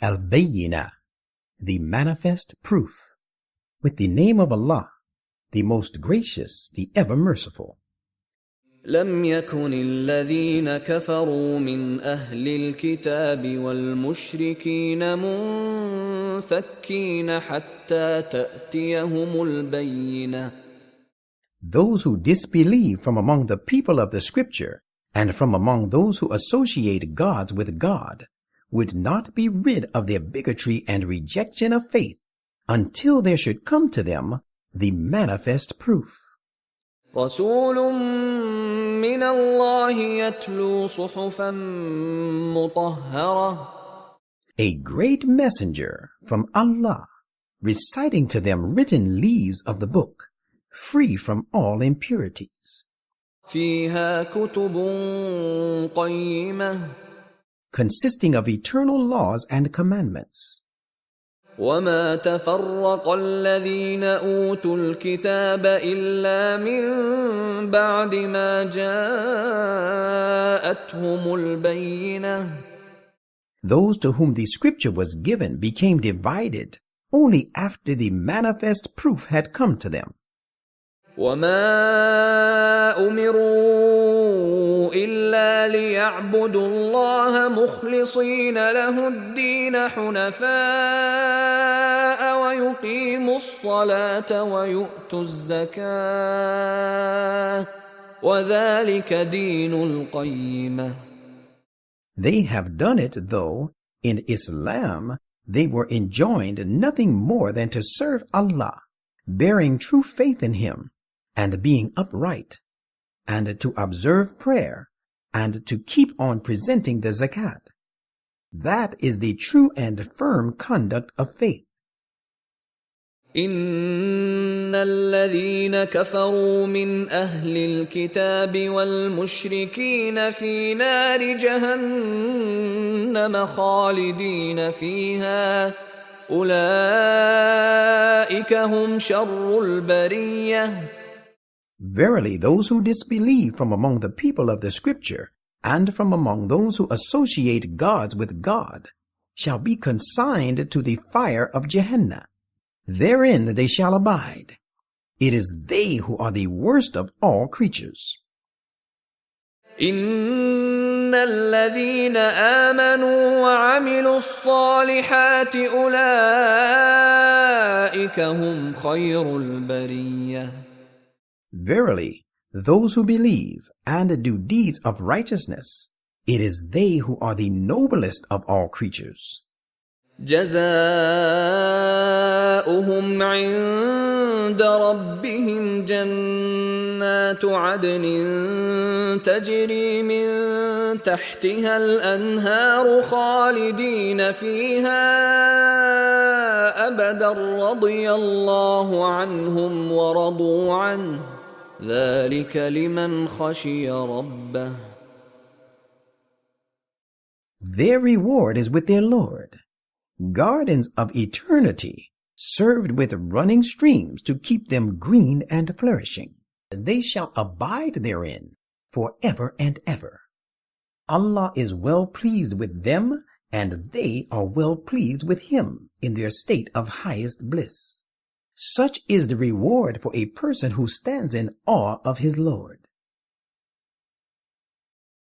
Al-Bayyinah, the manifest proof, with the name of Allah, the most gracious, the ever merciful. لم يكن الذين كفروا من أهل الكتاب والمشركين منفكين حتى تأتيهم البينة. Those who disbelieve from among the people of the scripture and from among those who associate gods with God would not be rid of their bigotry and rejection of faith until there should come to them the manifest proof. رسول من الله يتلو صحفا مطهرة. A great messenger from Allah, reciting to them written leaves of the book, free from all impurities. فيها كتب قيمة. Consisting of eternal laws and commandments. وما تفرق الذين أوتوا الكتاب إلا من بعد ما جاءتهم البينة. Those to whom the scripture was given became divided only after the manifest proof had come to them. وما أمروا إلا ليعبدوا الله مخلصين له الدين حنفاء ويقيموا الصلاة ويؤتوا الزكاة وذلك دين القيمة. They have done it, though in Islam they were enjoined nothing more than to serve Allah, bearing true faith in Him, and being upright, and to observe prayer, and to keep on presenting the zakat. That is the true and firm conduct of faith. إن الذين كفروا من أهل الكتاب والمشركين في نار جهنم خالدين فيها أولئك هم شر البرية. Verily, those who disbelieve from among the people of the scripture and from among those who associate gods with God shall be consigned to the fire of Gehenna. Therein they shall abide. It is they who are the worst of all creatures. إن الذين آمنوا وعملوا الصالحات أولئك هم خير البرية. Verily, those who believe and do deeds of righteousness, it is they who are the noblest of all creatures. جزاؤهم عند ربهم جنات عدن تجري من تحتها الأنهار خالدين فيها أبدا رضي الله عنهم ورضوا عنه ذلك لمن خشي ربه. Their reward is with their Lord. Gardens of eternity, served with running streams to keep them green and flourishing. They shall abide therein forever and ever. Allah is well pleased with them, and they are well pleased with Him in their state of highest bliss. Such is the reward for a person who stands in awe of his Lord.